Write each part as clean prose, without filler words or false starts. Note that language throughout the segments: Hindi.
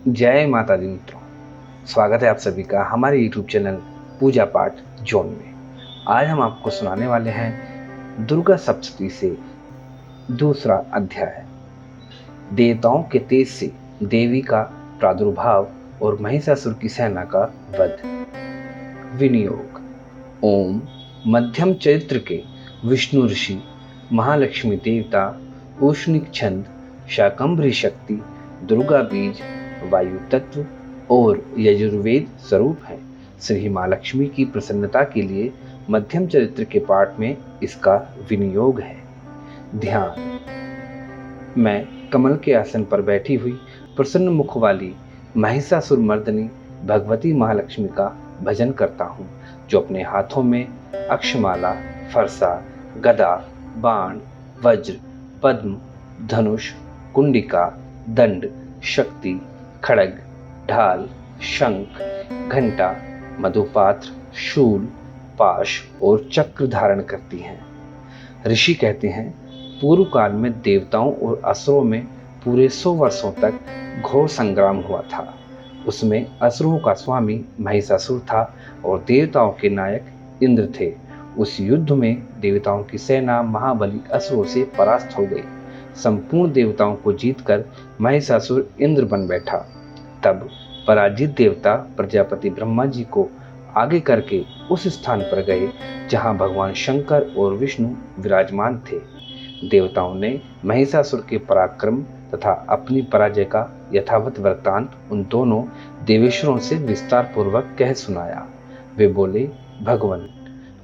जय माता दी मित्रों। स्वागत है आप सभी का हमारे YouTube चैनल पूजा पाठ जोन में। आज हम आपको सुनाने वाले हैं दुर्गा सप्तशती से दूसरा अध्याय, देवताओं के तेज से देवी का प्रादुर्भाव और महिषासुर की सेना का वध। विनियोग। ओम मध्यम चरित्र के विष्णु ऋषि, महालक्ष्मी देवता, उष्णिक छंद, शाकंभरी शक्ति, दुर्गा बीज, वायु तत्व और यजुर्वेद स्वरूप है। श्री मां लक्ष्मी की प्रसन्नता के लिए मध्यम चरित्र के पाठ में इसका विनियोग है। ध्यान। मैं कमल के आसन पर बैठी हुई प्रसन्न मुख वाली महिषासुर मर्दनी भगवती महालक्ष्मी का भजन करता हूँ, जो अपने हाथों में अक्षमाला, फरसा, गदा, बाण, वज्र, पद्म, धनुष, कुंडिका, दंड, शक्ति, खड़ग, ढाल, शंख, घंटा, मधुपात्र, शूल, पाश और चक्र धारण करती हैं। ऋषि कहते हैं, पूर्व काल में देवताओं और असुरों में पूरे 100 वर्षों तक घोर संग्राम हुआ था। उसमें असुरों का स्वामी महिषासुर था और देवताओं के नायक इंद्र थे। उस युद्ध में देवताओं की सेना महाबली असुरों से परास्त हो गई। संपूर्ण देवताओं को जीतकर महिषासुर इंद्र बन बैठा। तब पराजित देवता प्रजापति ब्रह्मा जी को आगे करके उस स्थान पर गए जहां भगवान शंकर और विष्णु विराजमान थे। देवताओं ने महिषासुर के पराक्रम तथा अपनी पराजय का यथावत वृत्तांत उन दोनों देवेश्वरों से विस्तार पूर्वक कह सुनाया। वे बोले, भगवान,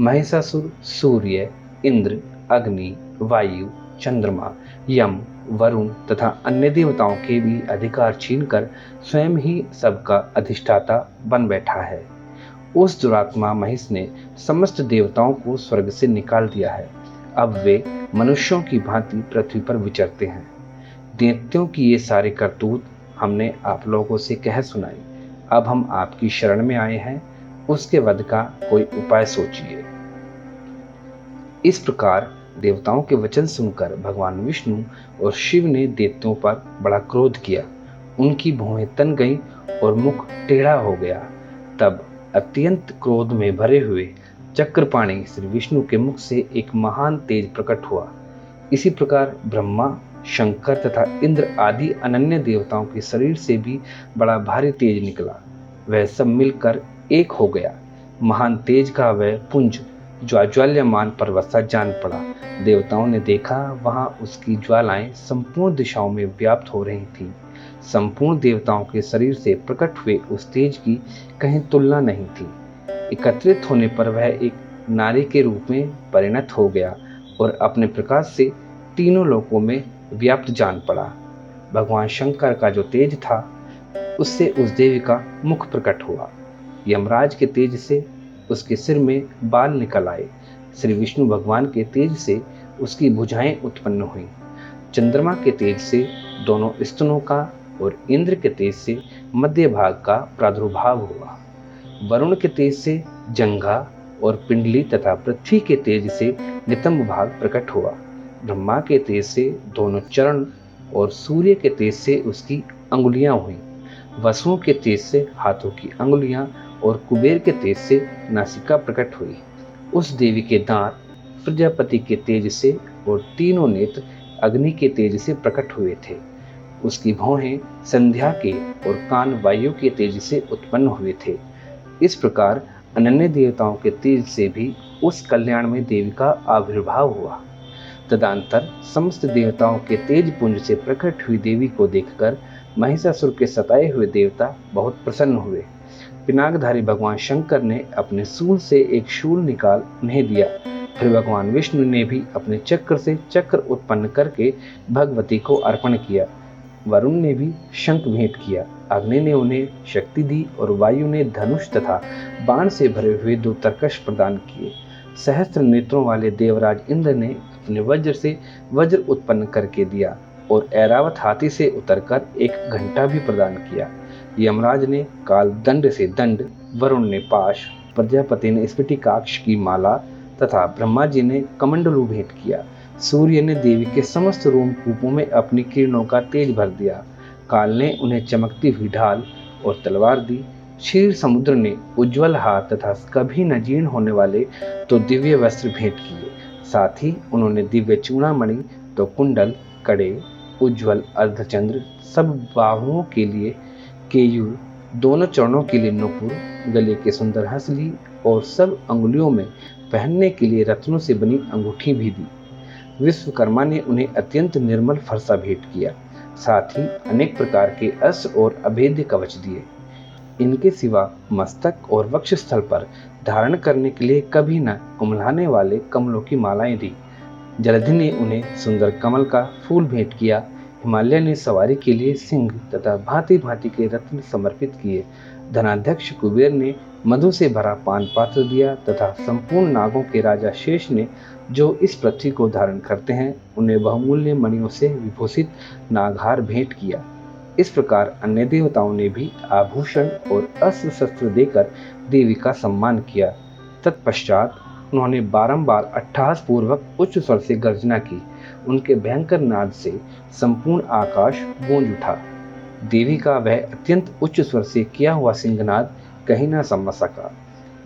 महिषासुर सूर्य, इंद्र, अग्नि, वायु, चंद्रमा, यम, वरुण तथा अन्य देवताओं के भी अधिकार छीनकर स्वयं ही सबका अधिष्ठाता बन बैठा है। उस दुरात्मा महिष ने समस्त देवताओं को स्वर्ग से निकाल दिया है। अब वे मनुष्यों की भांति पृथ्वी पर विचरते हैं। दैत्यों की ये सारे करतूत हमने आप लोगों से कह सुनाई। अब हम आपकी शरण में आए हैं, उसके वध का कोई उपाय सोचिए। इस प्रकार देवताओं के वचन सुनकर भगवान विष्णु और शिव ने दैत्यों पर बड़ा क्रोध किया। उनकी भौहें तन गईं और मुख टेढ़ा हो गया। तब अत्यंत क्रोध में भरे हुए चक्रपाणी श्री विष्णु के मुख से एक महान तेज प्रकट हुआ। इसी प्रकार ब्रह्मा, शंकर तथा इंद्र आदि अनन्य देवताओं के शरीर से भी बड़ा भारी तेज निकला। वह सब मिलकर एक हो गया। महान तेज का वह पुंज ज्वाज्वल्यमान पर्वत सा जान पड़ा। देवताओं ने देखा, वहां उसकी ज्वालाएं संपूर्ण दिशाओं में व्याप्त हो रही थीं। संपूर्ण देवताओं के शरीर से प्रकट हुए उस तेज की कहीं तुलना नहीं थी। एकत्रित होने पर वह एक नारी के रूप में परिणत हो गया और अपने प्रकाश से तीनों लोकों में व्याप्त जान पड़ा। भगवान शंकर का जो तेज था, उससे उस देवी का मुख प्रकट हुआ। यमराज के तेज से उसके सिर में बाल निकल आए। श्री विष्णु भगवान के तेज से उसकी भुजाएं उत्पन्न हुई। चंद्रमा के तेज से दोनों स्तनों का और इंद्र के तेज से मध्य भाग का प्रादुर्भाव हुआ। वरुण के तेज से जंघा और पिंडली तथा पृथ्वी के तेज से नितंब भाग प्रकट हुआ। ब्रह्मा के तेज से दोनों चरण और सूर्य के तेज से उसकी अंगुलियां हुई। वसुओं के तेज से हाथों की अंगुलियां और कुबेर के तेज से नासिका प्रकट हुई। उस देवी के दांत प्रजापति के तेज से और तीनों नेत्र अग्नि के तेज से प्रकट हुए थे। उसकी भौहें संध्या के और कान वायु के तेज से उत्पन्न हुए थे। इस प्रकार अनन्य देवताओं के तेज से भी उस कल्याण में देवी का आविर्भाव हुआ। तदंतर समस्त देवताओं के तेज पुंज से प्रकट हुई देवी को देखकर महिषासुर के सताए हुए देवता बहुत प्रसन्न हुए। पिनाकधारी भगवान शंकर ने अपने सूल से एक शूल निकाल उन्हें दिया। फिर भगवान विष्णु ने भी अपने चक्र से चक्र उत्पन्न करके भगवती को अर्पण किया। वरुण ने भी शंख भेंट किया। अग्नि ने उन्हें शक्ति दी और वायु ने धनुष तथा बाण से भरे हुए 2 तरकश प्रदान किए। सहस्त्र नेत्रों वाले देवराज इंद्र ने अपने वज्र से वज्र उत्पन्न करके दिया और ऐरावत हाथी से उतरकर एक घंटा भी प्रदान किया। यमराज ने काल दंड से दंड, वरुण ने पाश, प्रजापति ने स्फटिकाक्ष की माला तथा ब्रह्मा जी ने कमंडलू भेंट किया। सूर्य ने देवी के समस्त रोमकूपों में अपनी किरणों का तेज भर दिया। काल ने उन्हें चमकती हुई ढाल और तलवार दी। क्षीर समुद्र ने उज्ज्वल हाथ तथा कभी न जीर्ण होने वाले तो दिव्य वस्त्र भेंट किए। साथ ही उन्होंने दिव्य चूड़ामणि तो कुंडल, कड़े, उज्ज्वल अर्धचंद्र, सब बाहुओं के लिए केयूर, दोनों चरणों के लिए नुपुर, गले के सुंदर हंसली और सब अंगुलियों में पहनने के लिए रत्नों से बनी अंगूठी भी दी। विश्वकर्मा ने उन्हें अत्यंत निर्मल फरसा भेंट किया। साथ ही अनेक प्रकार के अस्त्र और अभेद्य कवच दिए। इनके सिवा मस्तक और वक्षस्थल पर धारण करने के लिए कभी न उमलाने वाले कमलों की मालाएं दी। जलधि ने उन्हें सुंदर कमल का फूल भेंट किया। हिमालय ने सवारी के लिए सिंह तथा भांति भांति के रत्न समर्पित किए। धनाध्यक्ष कुबेर ने मधु से भरा पान पात्र दिया तथा संपूर्ण नागों के राजा शेष ने, जो इस पृथ्वी को धारण करते हैं, उन्हें बहुमूल्य मणियों से विभूषित नागहार भेंट किया। इस प्रकार अन्य देवताओं ने भी आभूषण और अस्त्र शस्त्र देकर देवी का सम्मान किया। तत्पश्चात उन्होंने बारंबार अट्टहास पूर्वक उच्च स्वर से गर्जना की। उनके भयंकर नाद से संपूर्ण आकाश गूंज उठा। देवी का वह अत्यंत उच्च स्वर से किया हुआ सिंहनाद कहीं न समझ सका।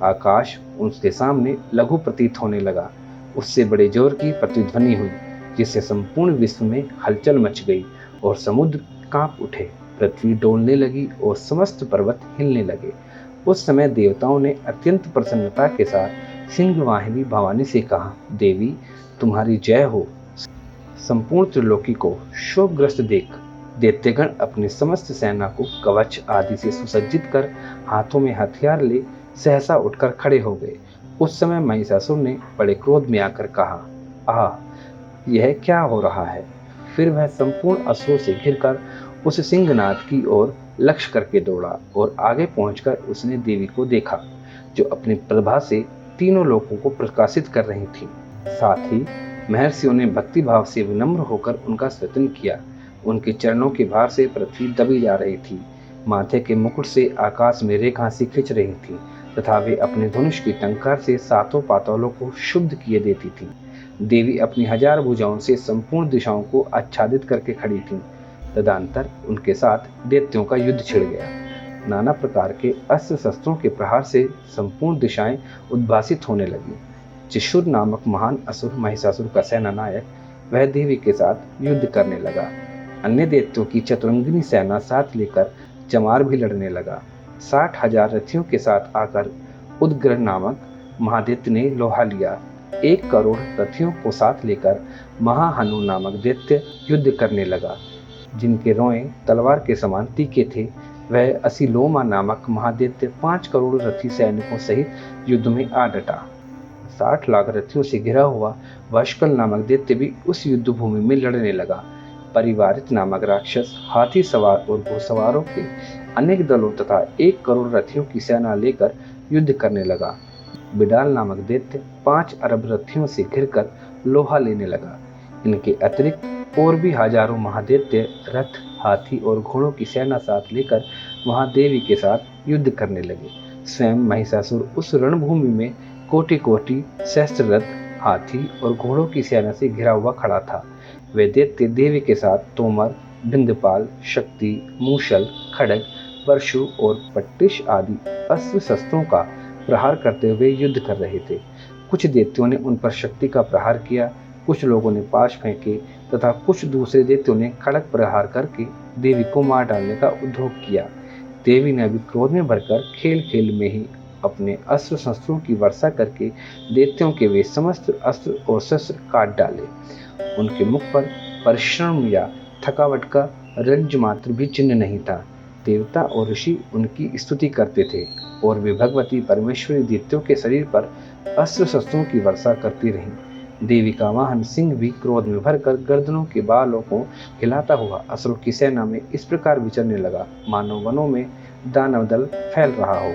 आकाश उसके सामने लघु प्रतीत होने लगा। उससे बड़े जोर की प्रतिध्वनि हुई, जिससे संपूर्ण विश्व में हलचल मच गई और समुद्र कांप उठे, पृथ्वी डोलने लगी और समस्त पर्वत हिलने लगे। उस समय देवताओं ने अत्यंत प्रसन्नता के साथ सिंहवाहिनी भवानी से कहा, देवी तुम्हारी जय हो। संपूर्ण त्रिलोकी को शोकग्रस्त देख दैत्यगण अपनी समस्त सेना को कवच आदि से सुसज्जित कर हाथों में हथियार ले सहसा उठकर खड़े हो गए। उस समय महिषासुर ने बड़े क्रोध में आकर कहा, आह यह क्या हो रहा है। फिर वह संपूर्ण असुरों से घिरकर उस सिंहनाद की ओर लक्ष्य करके दौड़ा और आगे पहुंचकर उसने देवी को देखा, जो अपनी प्रभा से तीनों लोगों को प्रकाशित कर रही थी। साथ ही महर्षियों ने भक्ति भाव से विनम्र होकर उनका स्तुति किया। उनके चरणों के भार से पृथ्वी दबी जा रही थी। माथे के मुकुट से आकाश में रेखा सी खिंच रही थी तथा वे अपने धनुष की टंकार से सातों पातालों को शुद्ध किए देती थी। देवी अपनी 1000 भुजाओं से संपूर्ण दिशाओं को आच्छादित करके खड़ी थी। तदंतर उनके साथ दैत्यों का युद्ध छिड़ गया। नाना प्रकार के अस्त्र शस्त्रों के प्रहार से संपूर्ण दिशाएं उद्भासित होने लगी। चिशुर नामक महान असुर महिषासुर का सेना नायक वह देवी के साथ युद्ध करने लगा। अन्य दैत्यों की चतुरंगिनी सेना साथ लेकर चमार भी लड़ने लगा। 60,000 रथियों के साथ आकर उदग्र नामक महादैत्य ने लोहा लिया। 1 करोड़ रथियों को साथ लेकर महाहनु नामक दैत्य युद्ध करने लगा, जिनके रोएं तलवार के समान तीखे थे। वह असिलोमा नामक महादैत्य 5 करोड़ रथी सैनिकों सहित युद्ध में आ डटा। 60 लाख रथियों से घिरा हुआ वशकल नामक दैत्य भी उस युद्ध भूमि में लड़ने लगा। परिवारित नामक राक्षस हाथी सवार और घुड़सवारों के अनेक दलों तथा 1 करोड़ रथियों की सेना लेकर युद्ध करने लगा। बिडाल नामक दैत्य 5 अरब रथियों से घिरकर लोहा लेने लगा। इनके अतिरिक्त और भी हजारों महादैत्य रथ, हाथी और घोड़ों की सेना साथ लेकर महादेवी के साथ युद्ध करने लगे। स्वयं महिषासुर उस रणभूमि में कोटि कोटि शस्त्र रथ, हाथी और घोड़ों की सेना से घिरा हुआ खड़ा था। वे दैत्य देवी के साथ तोमर, बिंदपाल, शक्ति, मूषल, खड्ग, परशु और पट्टिश आदि अस्त्र शस्त्रों का प्रहार करते हुए युद्ध कर रहे थे। कुछ दैत्यों ने उन पर शक्ति का प्रहार किया, कुछ लोगों ने पाश फेंके तथा कुछ दूसरे दैत्यों ने खड़ग प्रहार करके देवी को मार डालने का उद्योग किया। देवी ने भी क्रोध में भरकर खेल खेल में ही अपने अस्त्र शस्त्रों की वर्षा करके दैत्यों के वे समस्त अस्त्र और शस्त्र काट डाले। उनके मुख पर परिश्रम या थकावट का रंज मात्र भी चिन्ह नहीं था। देवता और ऋषि उनकी स्तुति करते थे और वे भगवती परमेश्वरी दैत्यों के शरीर पर अस्त्र शस्त्रों की वर्षा करती रहीं। देवी का वाहन सिंह भी क्रोध में भरकर गर्दनों के बालों को हिलाता हुआ असुरों की सेना में इस प्रकार विचरने लगा, मानो वनों में दानव दल फैल रहा हो।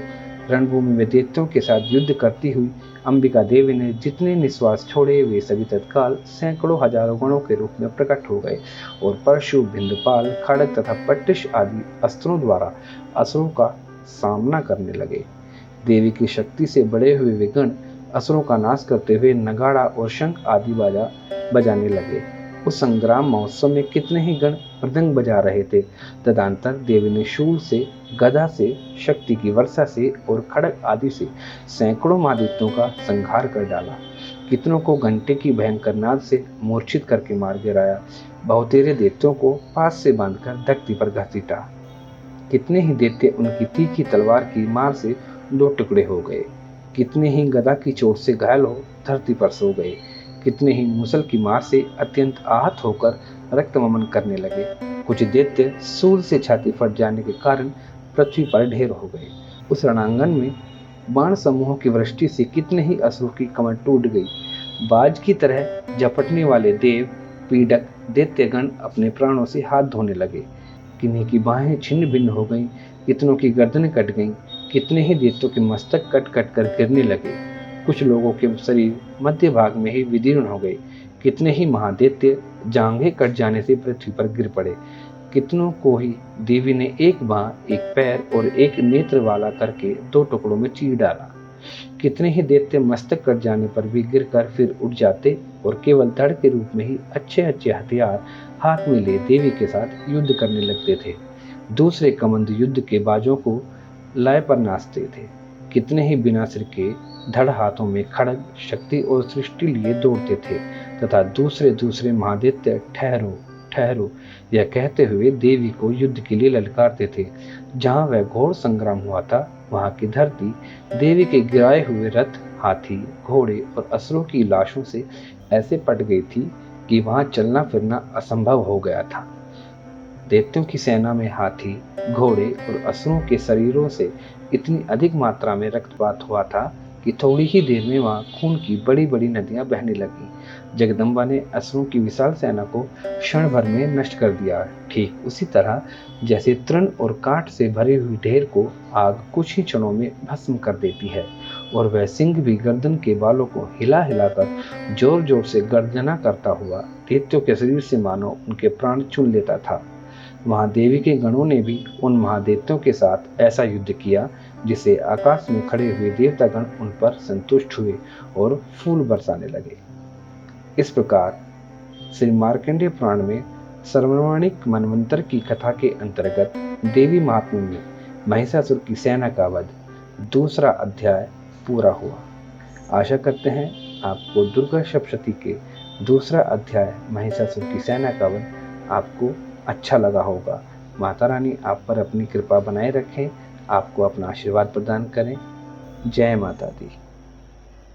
रणभूमि में दैत्यों के साथ युद्ध करती हुई अंबिका देवी ने जितने निश्वास छोड़े, वे सभी तत्काल सैकड़ों हजारों गणों के रूप में प्रकट हो गए और परशु, बिंदपाल, खड्ग तथा पट्टिश आदि अस्त्रों द्वारा असुरों का सामना करने लगे। देवी की शक्ति से बड़े हुए वे गण असुरों का नाश करते हुए नगाड़ा और शंख आदि बाजा बजाने लगे। उस संग्राम महोत्सव में कितने ही गण मृदंग बजा रहे थे। तदंतर देवी ने शूल से, गदा से, शक्ति की वर्षा से और खड़ग आदि से सैकड़ों महादेवों का संहार कर डाला। कितनों को घंटे की भयंकर नाद से मूर्छित करके मार गिराया। बहुतेरे देवताओं को पास से बांधकर धरती पर घसीटा। कितने ही दैत्य उनकी तीखी तलवार की मार से दो टुकड़े हो गए। कितने ही गदा की चोट से घायल हो धरती पर सो गए। कितने ही मुसल की मार से अत्यंत आहत होकर रक्तममन करने लगे। कुछ दैत्य सूल से छाती फट जाने के कारण पृथ्वी पर ढेर हो गए। उस रणांगन में बाण समूहों की वृष्टि से कितने ही असुरों की कमर टूट गई। बाज की तरह झपटने वाले देव पीड़क दैत्यगण अपने प्राणों से हाथ धोने लगे। किन्हीं की बाहें छिन्न भिन्न हो गईं, कितनों की गर्दनें कट गईं, कितने ही दैत्यों के मस्तक कट कट कर गिरने लगे। कुछ लोगों के शरीर मध्य भाग में ही विदीर्ण हो गए। कितने ही महादैत्य जांघें कट जाने से पृथ्वी पर गिर पड़े। कितनों को ही देवी ने एक बांह, एक पैर और एक नेत्र वाला करके दो टुकड़ों में चीर डाला। कितने ही दैत्य मस्तक कट जाने पर भी गिरकर फिर उठ जाते और केवल धड़ के रूप में ही अच्छे अच्छे हथियार हाथ में ले देवी के साथ युद्ध करने लगते थे। दूसरे कमंद युद्ध के बाजों को लय पर नाचते थे। कितने ही बिना सिर के धड़ हाथों में खड़ग, शक्ति और सृष्टि लिए दौड़ते थे तथा दूसरे दूसरे महादैत्य ठहरो ठहरो यह कहते हुए देवी को युद्ध के लिए ललकारते थे। जहां वह घोर संग्राम हुआ था वहां की धरती देवी के गिराए हुए रथ, हाथी, घोड़े और असुरों की लाशों से ऐसे पट गई थी कि वहां चलना फिरना असंभव हो गया था। दैत्यों की सेना में हाथी, घोड़े और असुरों के शरीरों से इतनी अधिक मात्रा में रक्तपात हुआ था कि थोड़ी ही देर में वहां खून की बड़ी बड़ी नदियां बहने लगीं। जगदम्बा ने असुरों की विशाल सेना को क्षण भर में नष्ट कर दिया। ठीक उसी तरह जैसे तृण और काठ से भरी हुई ढेर को आग कुछ ही क्षणों में भस्म कर देती है, और वह सिंह भी गर्दन के बालों को हिला हिलाकर जोर जोर से गर्जना करता हुआ दैत्यों के शरीर से मानो उनके प्राण चुन लेता था। वहां देवी के गणों ने भी उन महादेवों के साथ ऐसा युद्ध किया जिससे आकाश में खड़े हुए देवतागण उन पर संतुष्ट हुए और फूल बरसाने लगे। इस प्रकार श्री मार्कंडेय पुराण में सर्वमाणिक मनवंतर की कथा के अंतर्गत देवी महात्म्य में महिषासुर की सेना का वध दूसरा अध्याय पूरा हुआ। आशा करते हैं आपको दुर्गा सप्तशती के दूसरा अध्याय महिषासुर की सेना का वध आपको अच्छा लगा होगा। माता रानी आप पर अपनी कृपा बनाए रखें, आपको अपना आशीर्वाद प्रदान करें। जय माता दी।